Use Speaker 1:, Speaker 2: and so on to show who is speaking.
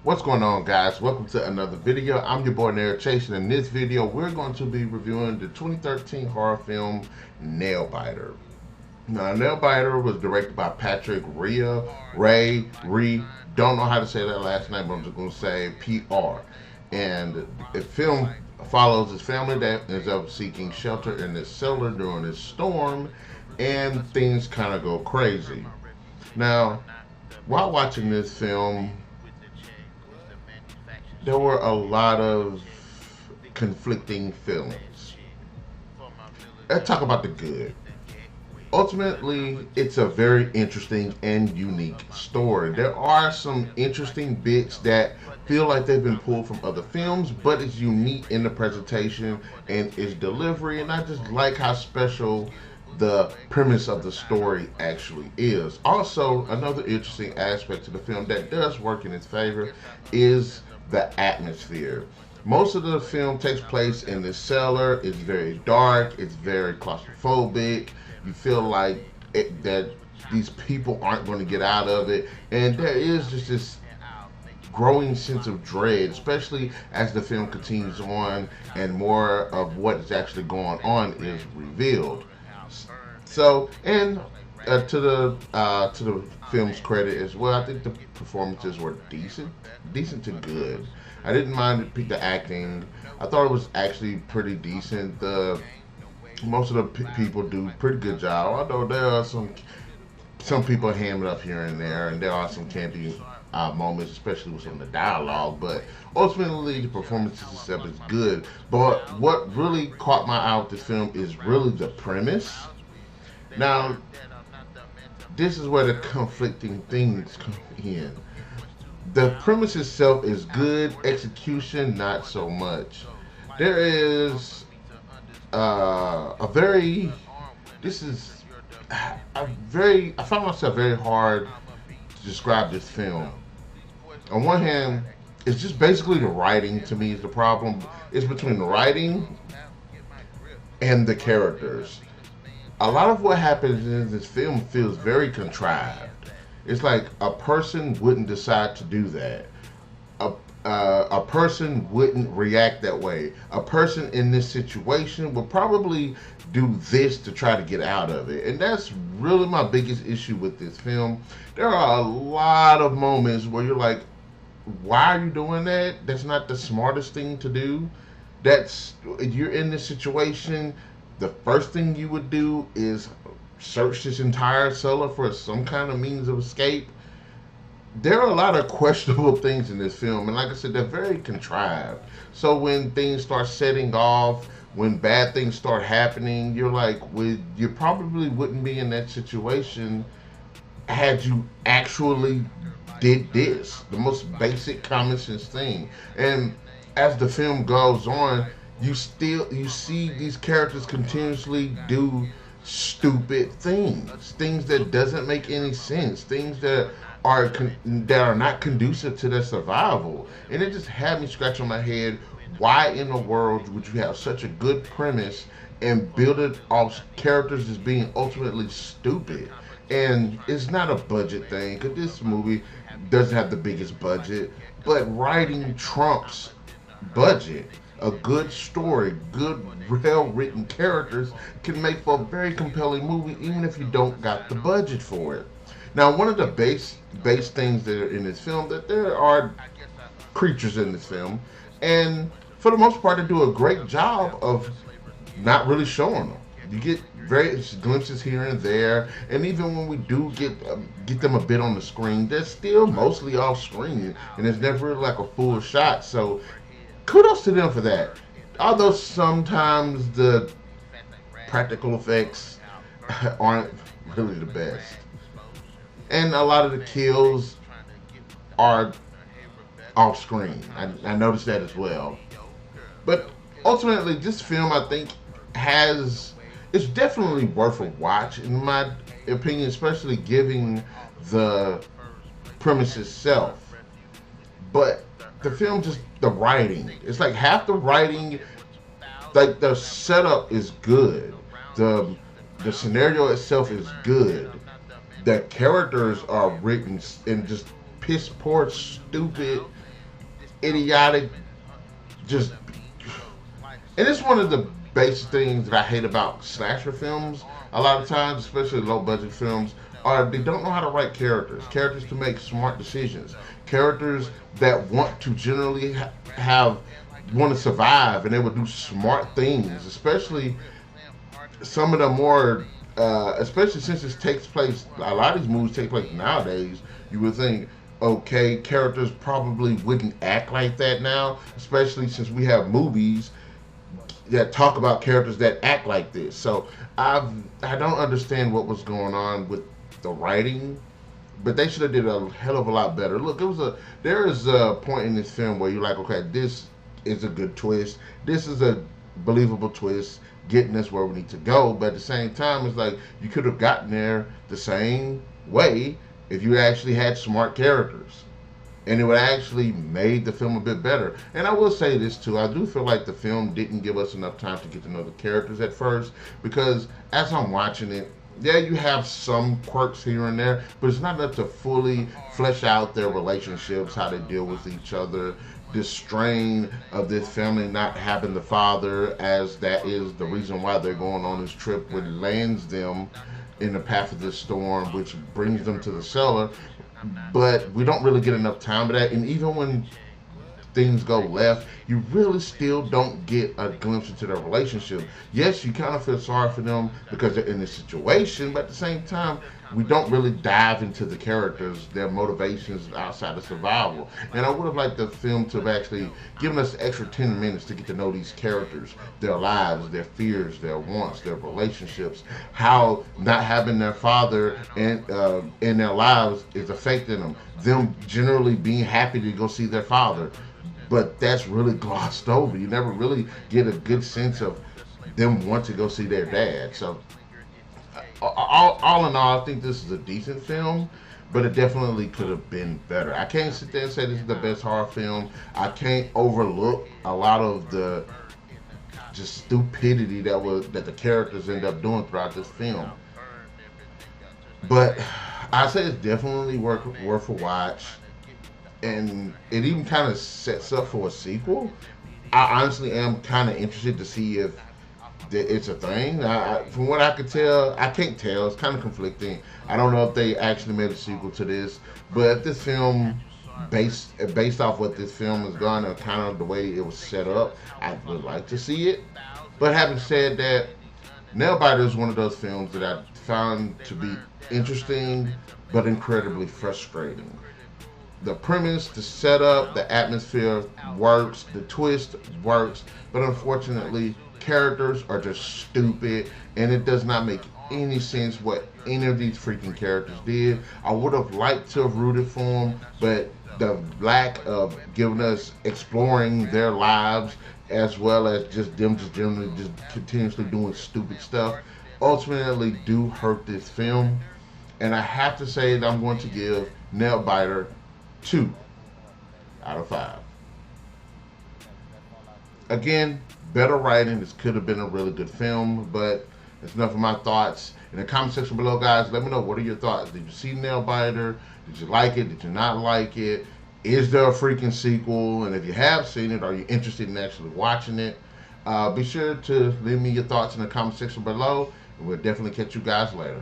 Speaker 1: What's going on, guys? Welcome to another video. I'm your boy NarikChase, and in this video we're going to be reviewing the 2013 horror film Nailbiter. Now, Nailbiter was directed by Patrick Rea. Don't know how to say that last name, but I'm just going to say PR. And the film follows his family that ends up seeking shelter in this cellar during this storm, and things kind of go crazy. Now, while watching this film, there were a lot of conflicting feelings. Let's talk about the good. Ultimately, it's a very interesting and unique story. There are some interesting bits that feel like they've been pulled from other films, but it's unique in the presentation and its delivery, and I just like how special the premise of the story actually is. Also, another interesting aspect to the film that does work in its favor is the atmosphere. Most of the film takes place in the cellar. It's very dark. It's very claustrophobic. You feel like that these people aren't going to get out of it, and there is just this growing sense of dread, especially as the film continues on and more of what is actually going on is revealed. So, and to the film's credit as well, I think the performances were decent to good. I didn't mind the acting. I thought it was actually pretty decent. The most of the people do pretty good job. Although there are some people ham it up here and there, and there are some campy moments, especially with some of the dialogue. But ultimately, the performances itself is good. But what really caught my eye with this film is really the premise. Now, this is where the conflicting things come in. The premise itself is good, execution not so much. There is a very, this is a very, I found myself very hard to describe this film. On one hand, it's just basically the writing to me is the problem. It's between the writing and the characters. A lot of what happens in this film feels very contrived. It's like a person wouldn't decide to do that. A, a person wouldn't react that way. A person in this situation would probably do this to try to get out of it. And that's really my biggest issue with this film. There are a lot of moments where you're like, why are you doing that? That's not the smartest thing to do. That's, you're in this situation, the first thing you would do is search this entire cellar for some kind of means of escape. There are a lot of questionable things in this film, and like I said, they're very contrived. So when things start setting off, when bad things start happening, you're like, well, you probably wouldn't be in that situation had you actually did this, the most basic common sense thing. And as the film goes on, you see these characters continuously do stupid things that doesn't make any sense, things that are not conducive to their survival. And it just had me scratching my head. Why in the world would you have such a good premise and build it off characters as being ultimately stupid? And it's not a budget thing, because this movie doesn't have the biggest budget, but writing trumps budget. A good story, good, well-written characters can make for a very compelling movie, even if you don't got the budget for it. Now, one of the base things that are in this film, that there are creatures in this film, and for the most part, they do a great job of not really showing them. You get various glimpses here and there, and even when we do get them a bit on the screen, they're still mostly off screen, and it's never like a full shot. So kudos to them for that. Although sometimes the practical effects aren't really the best. And a lot of the kills are off screen. I noticed that as well. But ultimately, this film, I think, it's definitely worth a watch, in my opinion, especially given the premise itself. But the film, just the writing, it's like half the writing, like the setup is good, the scenario itself is good, the characters are written in just piss poor stupid idiotic, just, and it's one of the basic things that I hate about slasher films. A lot of times, especially low budget films, are they don't know how to write characters. Characters to make smart decisions. Characters that want to generally have want to survive, and they would do smart things. Especially some of the more, especially since it takes place. A lot of these movies take place nowadays. You would think, okay, characters probably wouldn't act like that now, especially since we have movies that talk about characters that act like this. So I don't understand what was going on with the writing, but they should have did a hell of a lot better. Look, there is a point in this film where you're like, okay, this is a good twist. This is a believable twist, getting us where we need to go. But at the same time, it's like you could have gotten there the same way if you actually had smart characters, and it would actually made the film a bit better. And I will say this too, I do feel like the film didn't give us enough time to get to know the characters at first, because as I'm watching it, yeah, you have some quirks here and there, but it's not enough to fully flesh out their relationships, how they deal with each other, this strain of this family not having the father, as that is the reason why they're going on this trip, which lands them in the path of this storm, which brings them to the cellar. But we don't really get enough time for that, and even when things go left, you really still don't get a glimpse into their relationship. Yes, you kind of feel sorry for them because they're in this situation, but at the same time, we don't really dive into the characters, their motivations outside of survival. And I would have liked the film to have actually given us the extra 10 minutes to get to know these characters, their lives, their fears, their wants, their relationships, how not having their father in their lives is affecting them generally being happy to go see their father. But that's really glossed over. You never really get a good sense of them want to go see their dad. So all in all, I think this is a decent film, but it definitely could have been better. I can't sit there and say this is the best horror film. I can't overlook a lot of the just stupidity that the characters end up doing throughout this film. But I say it's definitely worth a watch, and it even kind of sets up for a sequel. I honestly am kind of interested to see if it's a thing. From what I could tell, I can't tell. It's kind of conflicting. I don't know if they actually made a sequel to this, but if this film, based off what this film is going to, kind of the way it was set up, I would like to see it. But having said that, Nailbiter is one of those films that I found to be interesting, but incredibly frustrating. The premise, the setup, the atmosphere works, the twist works, but unfortunately, characters are just stupid, and it does not make any sense what any of these freaking characters did. I would have liked to have rooted for them, but the lack of giving us exploring their lives, as well as just them just generally just continuously doing stupid stuff, ultimately do hurt this film. And I have to say that I'm going to give Nailbiter 2 out of 5. Again, better writing. This could have been a really good film, but that's enough of my thoughts. In the comment section below, guys, let me know, what are your thoughts? Did you see Nailbiter? Did you like it? Did you not like it? Is there a freaking sequel? And if you have seen it, are you interested in actually watching it? Be sure to leave me your thoughts in the comment section below, and we'll definitely catch you guys later.